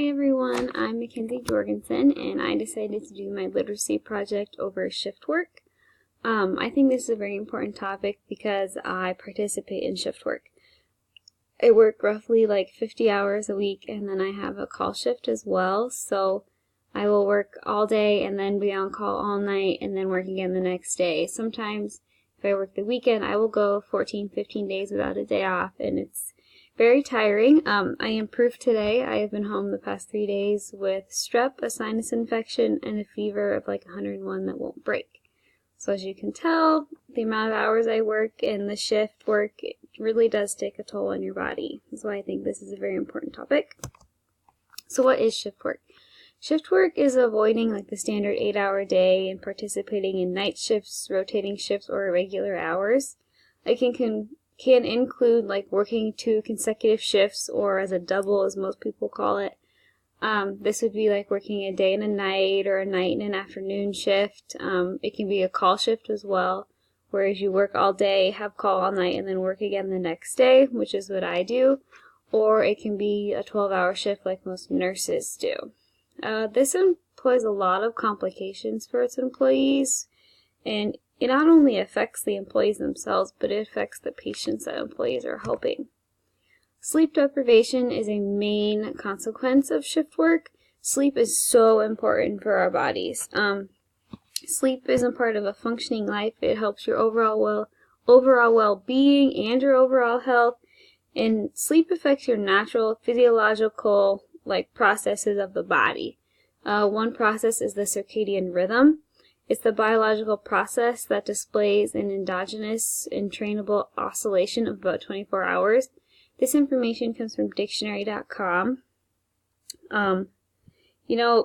Hi everyone, I'm Mackenzie Jorgensen, and I decided to do my literacy project over shift work. I think this is a very important topic because I participate in shift work. I work roughly like 50 hours a week, and then I have a call shift as well, so I will work all day and then be on call all night and then work again the next day. Sometimes if I work the weekend, I will go 14, 15 days without a day off, and it's very tiring. I improved today. I have been home the past 3 days with strep, a sinus infection, and a fever of like 101 that won't break. So as you can tell, the amount of hours I work and the shift work, it really does take a toll on your body. That's why I think this is a very important topic. So what is shift work? Shift work is avoiding like the standard 8-hour day and participating in night shifts, rotating shifts, or irregular hours. It can include like working 2 consecutive shifts, or as a double as most people call it. This would be like working a day and a night, or a night and an afternoon shift. It can be a call shift as well, whereas you work all day, have call all night, and then work again the next day, which is what I do. Or it can be a 12-hour shift like most nurses do. This employs a lot of complications for its employees, and it not only affects the employees themselves, but it affects the patients that employees are helping. Sleep deprivation is a main consequence of shift work. Sleep is so important for our bodies. Sleep isn't part of a functioning life. It helps your overall well-being and your overall health. And sleep affects your natural physiological processes of the body. One process is the circadian rhythm. It's the biological process that displays an endogenous and trainable oscillation of about 24 hours. This information comes from dictionary.com.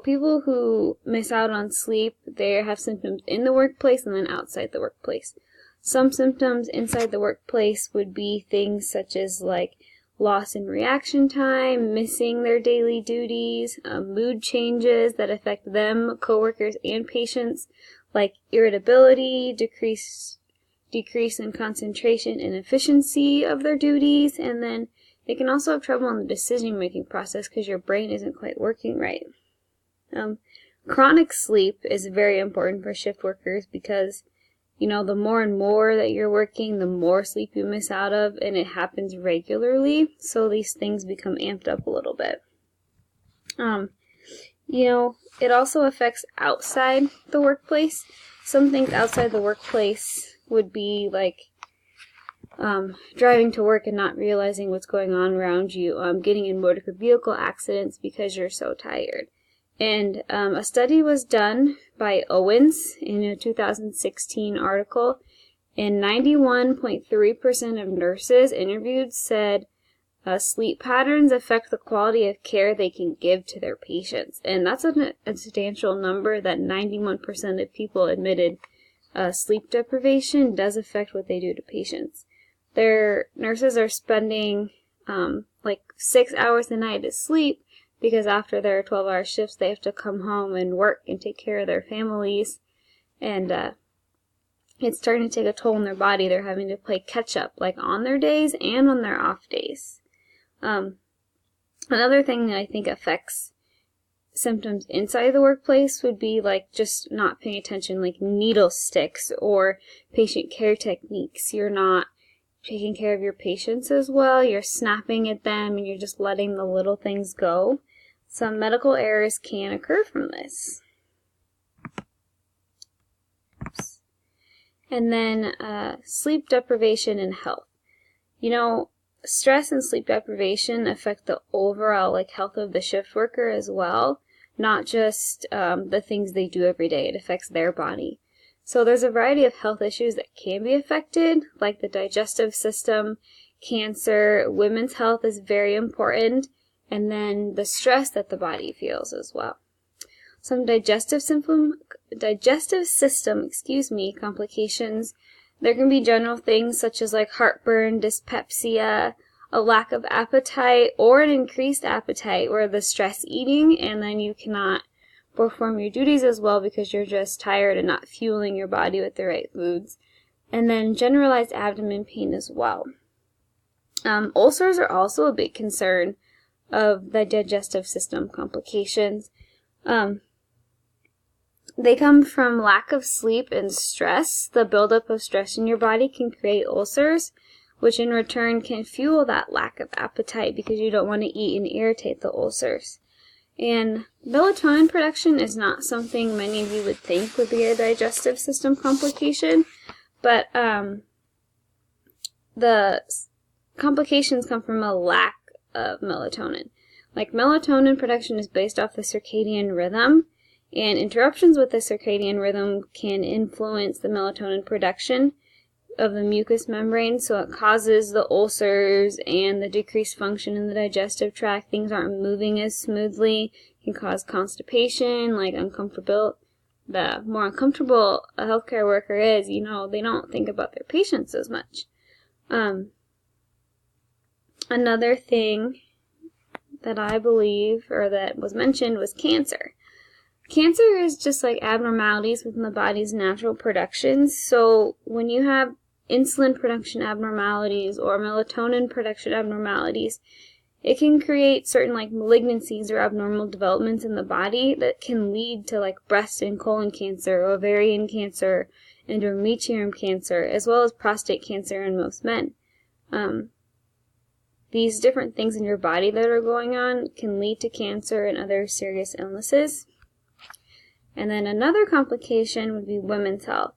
People who miss out on sleep, they have symptoms in the workplace and then outside the workplace. Some symptoms inside the workplace would be things such as like loss in reaction time, missing their daily duties, mood changes that affect them, coworkers, and patients, like irritability, decrease in concentration and efficiency of their duties, and then they can also have trouble in the decision-making process because your brain isn't quite working right. Chronic sleep is very important for shift workers because, the more and more that you're working, the more sleep you miss out of, and it happens regularly, so these things become amped up a little bit. It also affects outside the workplace. Some things outside the workplace would be like driving to work and not realizing what's going on around you, getting in motor vehicle accidents because you're so tired. And a study was done by Owens in a 2016 article, and 91.3% of nurses interviewed said sleep patterns affect the quality of care they can give to their patients. And that's a substantial number, that 91% of people admitted sleep deprivation does affect what they do to patients. Their nurses are spending 6 hours a night asleep because after their 12-hour shifts, they have to come home and work and take care of their families. And it's starting to take a toll on their body. They're having to play catch-up, on their days and on their off days. Another thing that I think affects symptoms inside the workplace would be just not paying attention, like needle sticks or patient care techniques. You're not taking care of your patients as well. You're snapping at them and you're just letting the little things go. Some medical errors can occur from this. Oops. And then sleep deprivation and health. Stress and sleep deprivation affect the overall health of the shift worker as well, not just the things they do every day. It affects their body. So there's a variety of health issues that can be affected, like the digestive system, cancer. Women's health is very important, and then the stress that the body feels as well. Some digestive system complications. There can be general things such as heartburn, dyspepsia, a lack of appetite, or an increased appetite where the stress eating, and then you cannot perform your duties as well because you're just tired and not fueling your body with the right foods. And then generalized abdomen pain as well. Ulcers are also a big concern. of the digestive system complications. They come from lack of sleep and stress. The buildup of stress in your body can create ulcers, which in return can fuel that lack of appetite because you don't want to eat and irritate the ulcers. And melatonin production is not something many of you would think would be a digestive system complication, but the complications come from a lack of melatonin. Like, melatonin production is based off the circadian rhythm, and interruptions with the circadian rhythm can influence the melatonin production of the mucous membrane, so it causes the ulcers and the decreased function in the digestive tract. Things aren't moving as smoothly, can cause constipation, like uncomfortable. The more uncomfortable a healthcare worker is, they don't think about their patients as much. Another thing that I believe, or that was mentioned, was cancer. Cancer is just like abnormalities within the body's natural productions. So when you have insulin production abnormalities or melatonin production abnormalities, it can create certain like malignancies or abnormal developments in the body that can lead to like breast and colon cancer, ovarian cancer, endometrium cancer, as well as prostate cancer in most men. These different things in your body that are going on can lead to cancer and other serious illnesses. And then another complication would be women's health.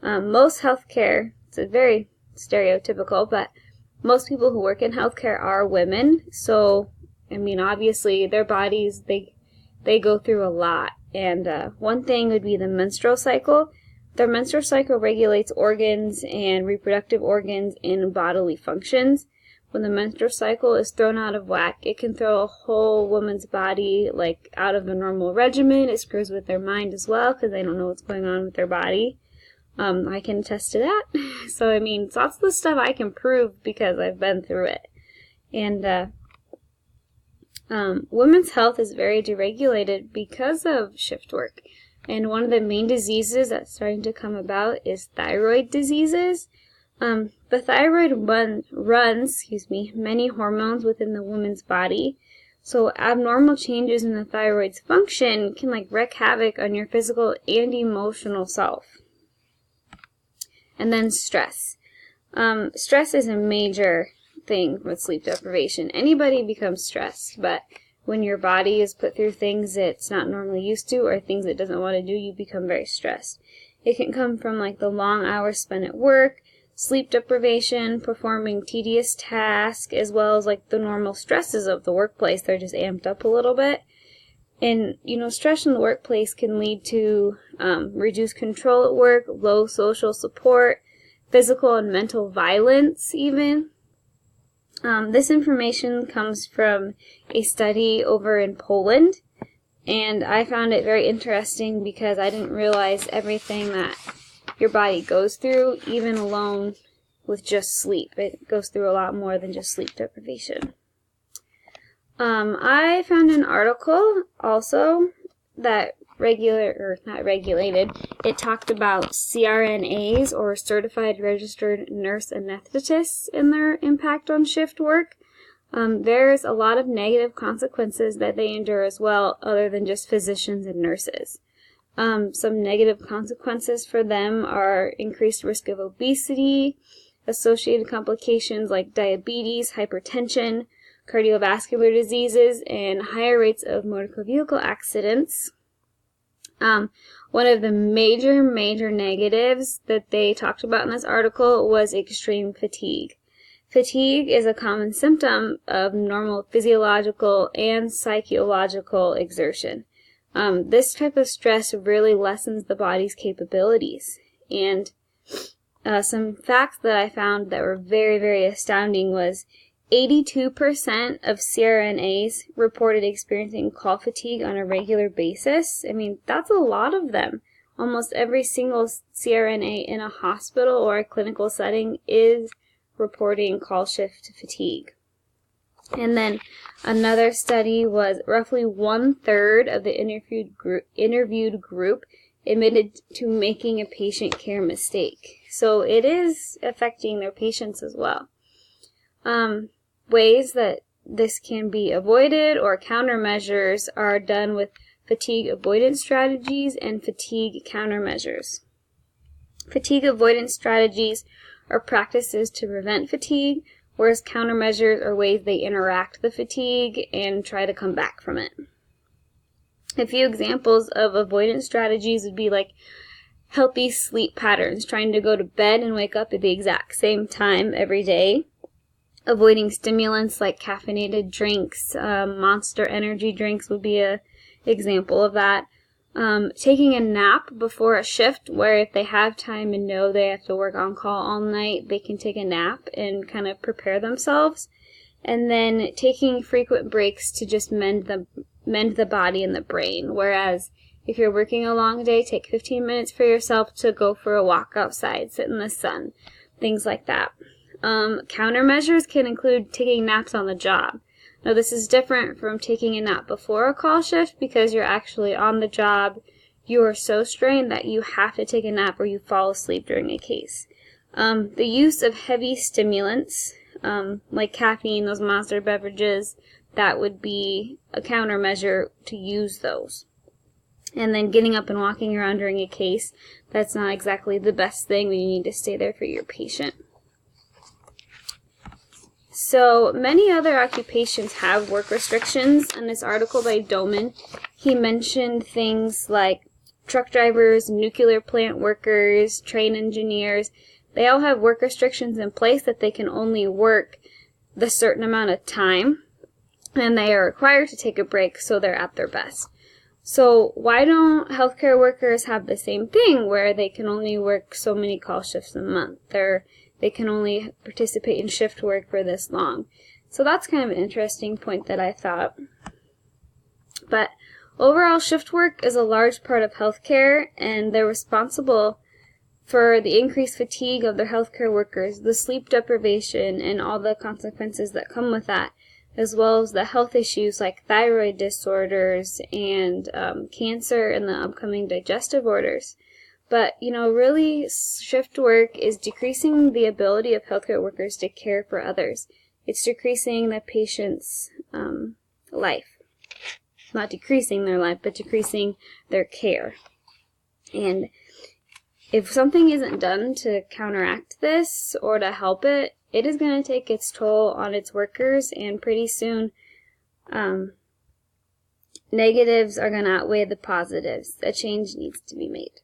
Most healthcare, it's a very stereotypical, but most people who work in healthcare are women. So, obviously their bodies, they go through a lot. And one thing would be the menstrual cycle. Their menstrual cycle regulates organs and reproductive organs and bodily functions. When the menstrual cycle is thrown out of whack, it can throw a whole woman's body out of the normal regimen. It screws with their mind as well because they don't know what's going on with their body. I can attest to that. So, it's lots of the stuff I can prove because I've been through it. And women's health is very deregulated because of shift work. And one of the main diseases that's starting to come about is thyroid diseases. The thyroid runs many hormones within the woman's body. So abnormal changes in the thyroid's function can wreak havoc on your physical and emotional self. And then stress. Stress is a major thing with sleep deprivation. Anybody becomes stressed, but when your body is put through things it's not normally used to or things it doesn't want to do, you become very stressed. It can come from the long hours spent at work, sleep deprivation, performing tedious tasks, as well as the normal stresses of the workplace. They're just amped up a little bit. And, stress in the workplace can lead to reduced control at work, low social support, physical and mental violence even. This information comes from a study over in Poland, and I found it very interesting because I didn't realize everything that your body goes through, even alone with just sleep. It goes through a lot more than just sleep deprivation. I found an article also that it talked about CRNAs, or Certified Registered Nurse Anesthetists, and their impact on shift work. There's a lot of negative consequences that they endure as well, other than just physicians and nurses. Some negative consequences for them are increased risk of obesity, associated complications like diabetes, hypertension, cardiovascular diseases, and higher rates of motor vehicle accidents. One of the major negatives that they talked about in this article was extreme fatigue. Fatigue is a common symptom of normal physiological and psychological exertion. This type of stress really lessens the body's capabilities. And some facts that I found that were very, very astounding was 82% of CRNAs reported experiencing call fatigue on a regular basis. That's a lot of them. Almost every single CRNA in a hospital or a clinical setting is reporting call shift fatigue. And then another study was roughly 1/3 of the interviewed group admitted to making a patient care mistake. So it is affecting their patients as well. Ways that this can be avoided, or countermeasures are done with fatigue avoidance strategies and fatigue countermeasures. Fatigue avoidance strategies are practices to prevent fatigue, whereas countermeasures are ways they interact with fatigue and try to come back from it. A few examples of avoidance strategies would be like healthy sleep patterns, trying to go to bed and wake up at the exact same time every day. Avoiding stimulants like caffeinated drinks, Monster energy drinks would be an example of that. Taking a nap before a shift, where if they have time and know they have to work on call all night, they can take a nap and kind of prepare themselves. And then taking frequent breaks to just mend the body and the brain. Whereas if you're working a long day, take 15 minutes for yourself to go for a walk outside, sit in the sun, things like that. Countermeasures can include taking naps on the job. Now, this is different from taking a nap before a call shift because you're actually on the job. You are so strained that you have to take a nap or you fall asleep during a case. The use of heavy stimulants, like caffeine, those Monster beverages, that would be a countermeasure to use those. And then getting up and walking around during a case, that's not exactly the best thing when you need to stay there for your patient. So many other occupations have work restrictions. In this article by Doman, he mentioned things like truck drivers, nuclear plant workers, train engineers. They all have work restrictions in place that they can only work the certain amount of time, and they are required to take a break so they're at their best. So why don't healthcare workers have the same thing where they can only work so many call shifts a month? They can only participate in shift work for this long. So that's kind of an interesting point that I thought. But overall, shift work is a large part of healthcare, and they're responsible for the increased fatigue of their healthcare workers, the sleep deprivation, and all the consequences that come with that, as well as the health issues like thyroid disorders and cancer and the upcoming digestive orders. But, really, shift work is decreasing the ability of healthcare workers to care for others. It's decreasing the patient's life. Not decreasing their life, but decreasing their care. And if something isn't done to counteract this or to help it, it is going to take its toll on its workers, and pretty soon negatives are going to outweigh the positives. A change needs to be made.